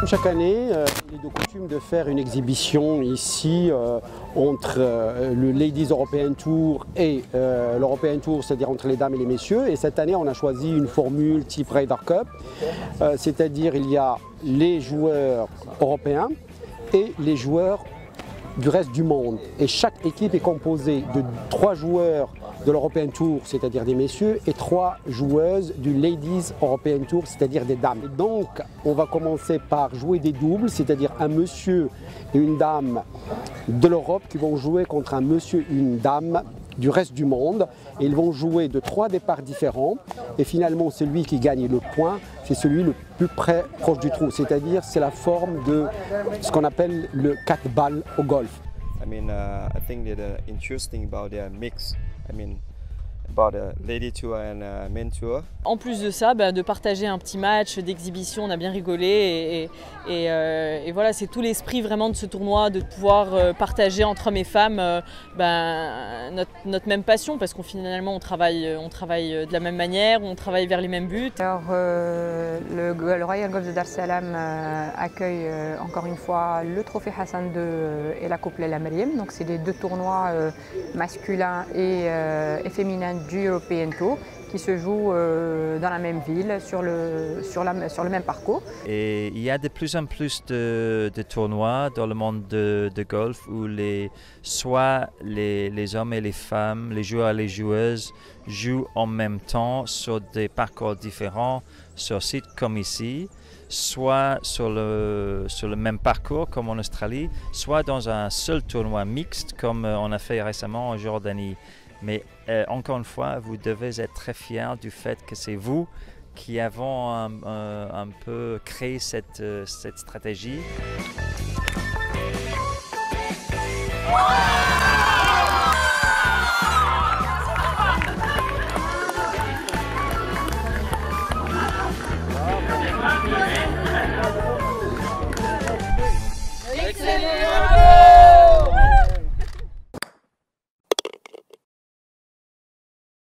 Chaque année, il est de coutume de faire une exhibition ici entre le Ladies European Tour et l'European Tour, c'est-à-dire entre les dames et les messieurs. Et cette année, on a choisi une formule type Ryder Cup, c'est-à-dire il y a les joueurs européens et les joueurs du reste du monde. Et chaque équipe est composée de 3 joueurs de l'European Tour, c'est-à-dire des messieurs, et 3 joueuses du Ladies European Tour, c'est-à-dire des dames. Et donc, on va commencer par jouer des doubles, c'est-à-dire un monsieur et une dame de l'Europe qui vont jouer contre un monsieur et une dame du reste du monde. Et ils vont jouer de 3 départs différents. Et finalement, celui qui gagne le point, c'est celui le plus proche du trou. C'est-à-dire, c'est la forme de ce qu'on appelle le 4 balles au golf. I think that interesting about their mix. About the lady tour and men tour. En plus de ça, de partager un petit match d'exhibition, on a bien rigolé et voilà, c'est tout l'esprit vraiment de ce tournoi, de pouvoir partager entre hommes et femmes notre même passion, parce qu'on finalement on travaille de la même manière, on travaille vers les mêmes buts. Alors le Royal Golf de Dar es Salaam accueille encore une fois le trophée Hassan II et la Coupe Leila Meriem. Donc c'est les 2 tournois masculins et féminins du European Tour qui se jouent dans la même ville, sur le même parcours. Et il y a de plus en plus de tournois dans le monde de golf où soit les hommes et les femmes, les joueurs et les joueuses jouent en même temps sur des parcours différents, sur site comme ici, soit sur le même parcours comme en Australie, soit dans un seul tournoi mixte comme on a fait récemment en Jordanie. Mais encore une fois, vous devez être très fiers du fait que c'est vous qui avons un peu créé cette stratégie.